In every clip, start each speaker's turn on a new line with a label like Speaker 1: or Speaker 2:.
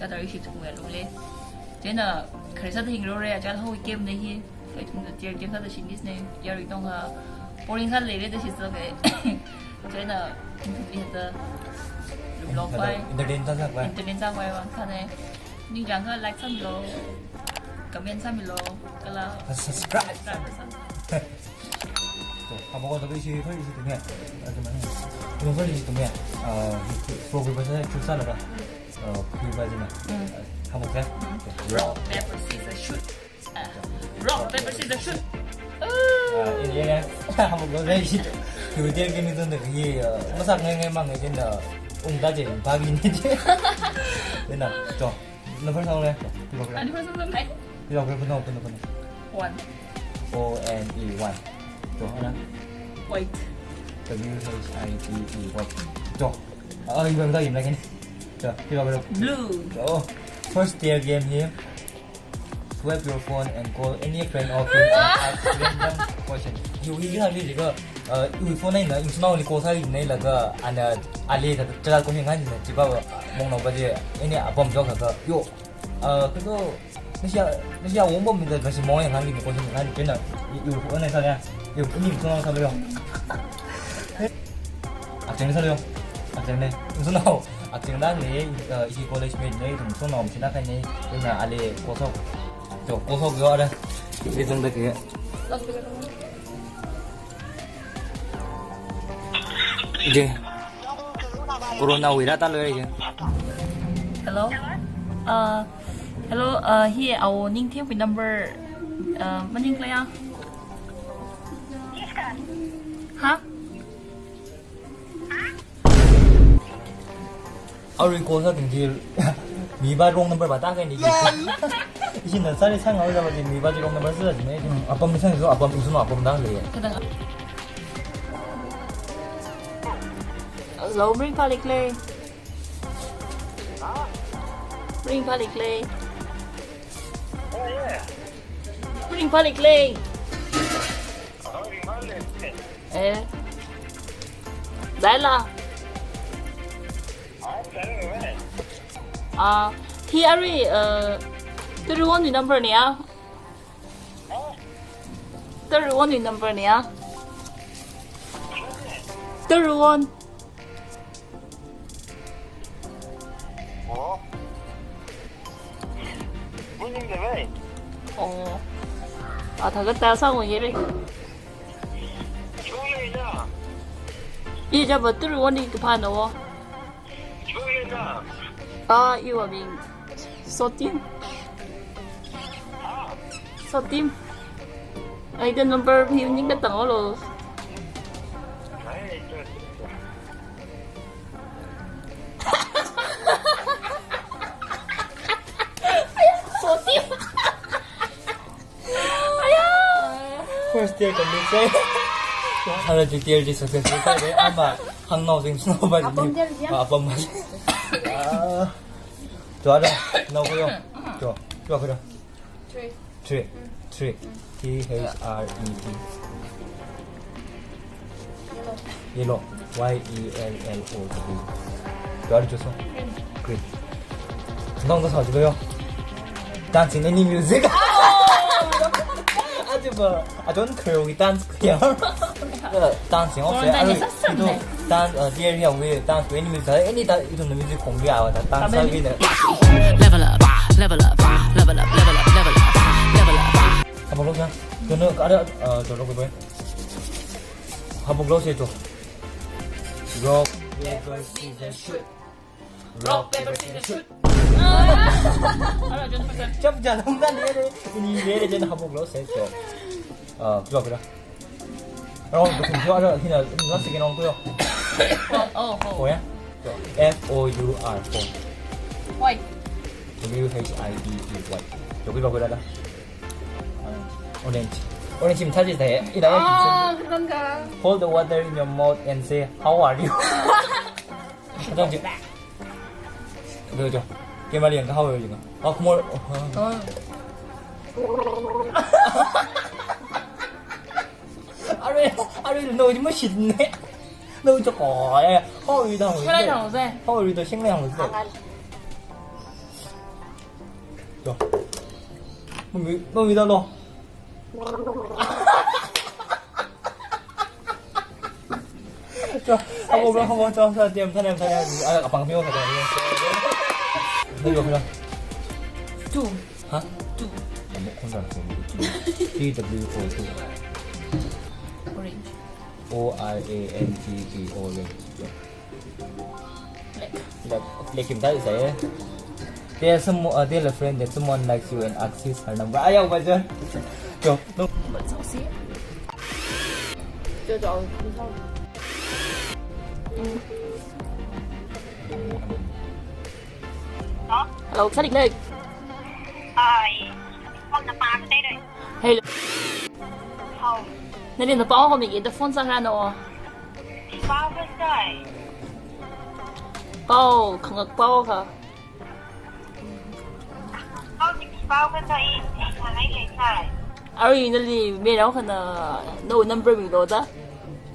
Speaker 1: cho tới khi tụi mình luôn lên thế là khởi sát hình rồi cho thôi game này hi cái chúng ta chơi game sát được chính này giờ được đông là bowling sát lấy được chính cái thế là bây giờ đúng lo quay internet ra quay mà thằng này nhưng chẳng có like xong rồi comment xong rồi cái là
Speaker 2: subscribe 한번 더 이시 흘리시 동해 좀 흘리시 동해 프로그램에서 출산하다 그거지만 한번 해
Speaker 1: rock paper scissors shoot rock paper scissors shoot
Speaker 2: 이제 한번 더 해시 그 대기는 근데 그게 무슨 행행만 이제 웅다지 박이니지 되나 저너 벌써 오래 이거 그래
Speaker 1: 아니 벌써 그럼 해
Speaker 2: 이거 그래 분노
Speaker 1: one
Speaker 2: O-N-E 1 Chỗ đó
Speaker 1: wait
Speaker 2: W-H-I-T-E wait Chỗ ơi gần tao dìm lại cái này Chỗ đi vào được
Speaker 1: blue
Speaker 2: Chỗ First tier game here Swipe your phone and call any friend or friend and ask random question Dù ý cái gì cơ 이 폰에 있는 인수나오니 고사이 있네 라가 안에 알리가 제가 고민하는 집아 먹는 거지 얘네 아범 저거 요 그거那些我们的那些猫眼看里面过去你看真的有那啥的有你们说啥没有真的啥的真的你说那真的你一些 college mate 你怎么说呢现在看你真的阿里高手就高手个的这种的个이제 코로나 virus taเลย이제
Speaker 1: hello hello here our Ninh Thiên with number bao nhiêu play hả
Speaker 2: 아리 고사 등지 미바롱 넘버 받아 cái này 이제 는 살이 상 나오자 가지 미바지롱 넘버 쓰지 네 아빠 미상에서 아빠 무슨 아빠 나 그래
Speaker 1: 그다가 lâu bring palik lên bring palik lên bring palik lên đấy là Hiari tôi muốn cái number này á tôi muốn cái number này á tôi muốn thật cái tao sao vậy đi 이제 뭐 뚫을 원이 급하노 이거 민 소팀 소팀 cái number thì những cái tầng rồi 소팀
Speaker 2: first tier cần đi chơi 하나 주 tier đi successful cái đấy ama hàng nào sinh snow ba đi apa mas 좋아 너 보여 좋아 그래 tree T-H-R-E-E yellow Y-E-L-L-O-W 좋아를 줬어 green 너무 더 사주고요 dancing any music 아주 뭐 저는 그래요 dance 그냥 dancing 없어요 아주 dance 디에리 형 왜 dance any music any 다 이런 music 공개하고 다 dance 하기는
Speaker 3: level up level up level up level up level up level up
Speaker 2: 한번 넣자 저는 까려 저로 그거에 한번 넣으세요 좀 rock paper scissors shoot rock paper scissors shoot chấp không ra đấy đi về trên 한번 넣으세요 좋아 그래 rồi cùng cho rồi khi nào nó sẽ cái nón tôi 뭐야 F-O-U-R
Speaker 1: Wait.
Speaker 2: W-H-I-E-E white 여기 봐보라 오렌지 지금 찾을 때 이따가
Speaker 1: 그런가.
Speaker 2: hold the water in your mouth and say how are you 화장지 그거죠 그 말이 how are you 고마워 아래 너 좀 멋있네 너 저거 허위다
Speaker 1: Cái này thằng gì?
Speaker 2: 허위도 생명을 써 Mami đâu lo. Cho, không cho tiêm thân em à bằng miêu thật rồi. Đây được không?
Speaker 1: Two.
Speaker 2: Hả?
Speaker 1: Two.
Speaker 2: Một con rắn số TW42.
Speaker 1: Orange.
Speaker 2: OIANGE orange.
Speaker 1: Black.
Speaker 2: Like him that is a there's a friend that someone likes you and asks her number. Ayaw ba dyan? Go. No.
Speaker 1: Vẫn xấu xí.
Speaker 4: Chưa rồi, không sao.
Speaker 1: Hello, xác định đây.
Speaker 5: Con là bà đây rồi.
Speaker 1: Hello.
Speaker 5: Không,
Speaker 1: 你連個包後面嘅都放上來咯。
Speaker 5: bao bên trời.
Speaker 1: 包，啃個包哈。
Speaker 5: Con thì bao bên trời, thằng ấy lên trời.
Speaker 1: 而且那里面然後可能 no number 咪多的，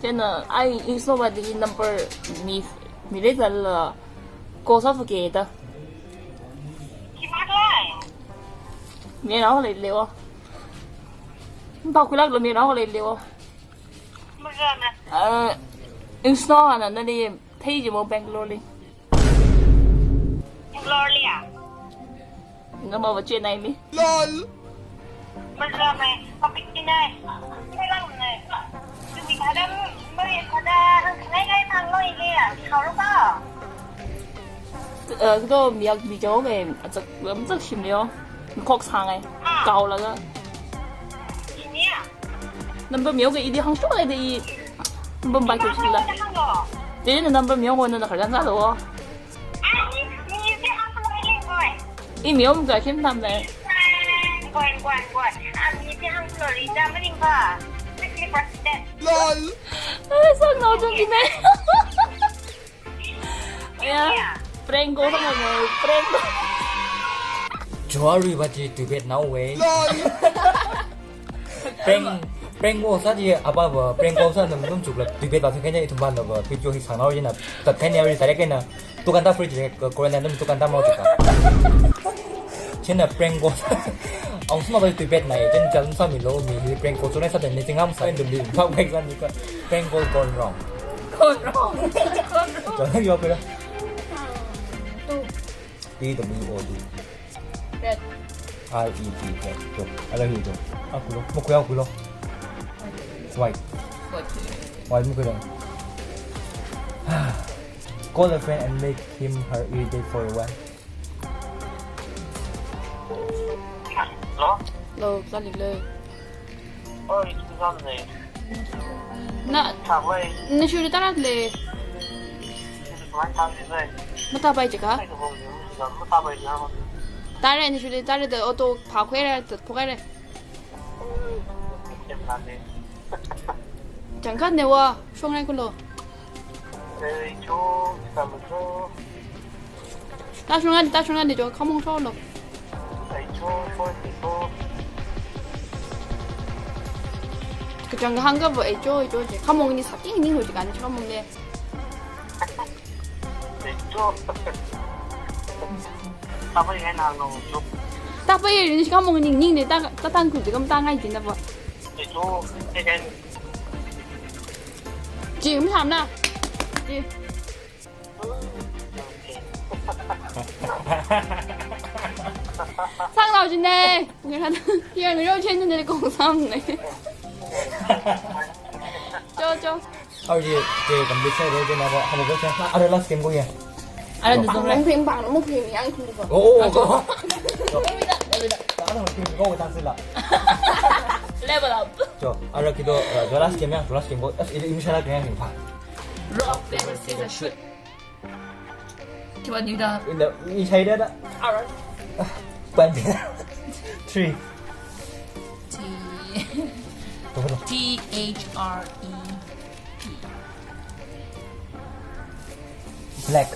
Speaker 1: 真的哎，你說話的 number 咪嚟得了，多少副給的，
Speaker 5: Chị bắt lại.
Speaker 1: 面然後嚟聊啊，包回來了面然後嚟聊啊，
Speaker 5: Bây giờ nè,
Speaker 1: 你說啊那里睇住冇 Bangalore 哩，
Speaker 5: Glory à?
Speaker 1: 那麼我見那裡，
Speaker 5: Bây giờ mày, con biết đi này. Cái lăng này. Tụi mình đã mới đã lấy cái thằng lôi kia, khẩu lúc đó.
Speaker 1: 嗰個咪有咪咗嘅，就咁就甜了，確撐嘅，夠啦個
Speaker 5: Chị nhỉ?
Speaker 1: number 秒嘅一啲行出嚟的，number 唔係佢出啦，
Speaker 5: Cái thằng đó.
Speaker 1: 你呢 number 秒我呢可能咋咯？
Speaker 5: À, nhìn cái thằng lôi lên rồi.
Speaker 1: 一秒唔該添他們。
Speaker 5: Quên. À, nhìn cái thằng lôi lên ra mới đi vào. Cái president.
Speaker 1: 唉，生腦中意咩？哎呀，prank 過翻嚟，prank。
Speaker 2: Jory ba ji to bet now way. Prank ko sa ji aba ba prank ko sa nam dum chuk la to bet ba sa kanya itum ban da ba picture hi sang na na ta kanya ri sare kena to kan ta free ji ko na dum to kan ta mau ta. Chena prank ko. Ông sao mà to bet này chân chân sao mình lo mi prank ko so na sa den ni ngam sa dum li pa ba san ni ka prank ko gone wrong. Cho nó vô cái đó. TWO2.
Speaker 4: Red.
Speaker 2: RED. Rồi,อะไรอยู่ตัวอ่ะกูรู้มุกกูรู้ White. Whiteมุกกูรู้ Call a friend and make him her irritate for a while.
Speaker 5: Đó.
Speaker 4: Rồi, ra lịch lời.
Speaker 5: Ôi, cái con này.
Speaker 4: 나,
Speaker 5: Thả về.
Speaker 4: 나 쉬리 따라할래.
Speaker 5: Anh thằng gì vậy?
Speaker 4: 뭐 따봐야 지가?
Speaker 5: Cái hồ giờ nó ta về nhau.
Speaker 4: 따라, 나 쉬리 따라도 어또 바퀴를 또 포가래.
Speaker 5: Em làm đi.
Speaker 4: 잠깐 내와. 쇼랑 걸로.
Speaker 5: Đây chú làm một số.
Speaker 4: 따숑한테 저 카몽 서울로.
Speaker 5: Đây chú thôi thì cô.
Speaker 4: 그 잠깐 한가 뭐 애죠. 카몽이 사띵이 닌 거지. 아니 카몽네.
Speaker 5: Đây chú. Tao với cái nào rồi chú.
Speaker 4: 따빠이 카몽이 닝닝네 따탄 그 지금 땅아이 진다 뭐.
Speaker 5: Đây chú. Cái
Speaker 4: 지금 참나. 지. 상 나오시네. 그냥 이거 했는데 공삼네. 저.
Speaker 2: Thôi gì cầm đi xe rồi trên nào không có xe. À đây là game của gì?
Speaker 1: 알았는데
Speaker 4: 방
Speaker 1: 그래.
Speaker 4: 팽방 너무 팽이 양 큰 거.
Speaker 2: 오, 그거. Đó là một game của ta xin là.
Speaker 1: level up.
Speaker 2: Cho, à rồi kita the last game yang, the last game của ini salah game yang phạt.
Speaker 1: Rock paper scissors shoot. 기분 유다.
Speaker 2: Ini saya dah.
Speaker 1: 알았.
Speaker 2: Ban. 3.
Speaker 1: T
Speaker 2: Tunggu.
Speaker 1: T H R E.
Speaker 2: Black.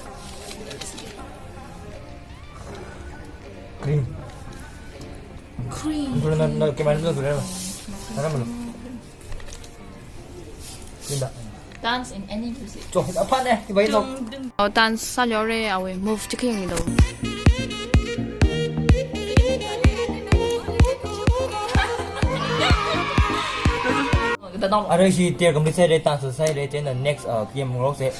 Speaker 2: Green.
Speaker 1: Cream.
Speaker 2: Belum gimana dulu sudah. Mana belum? Tidak.
Speaker 1: Dance in any music.
Speaker 2: Cok, apa nih? Tiba itu.
Speaker 4: 단 살려래 아왜 move 찍히는 거.
Speaker 1: 得到了。
Speaker 2: ở đây thì tiệc cầm đi xe để tạm xử xe để trên là next game của nó sẽ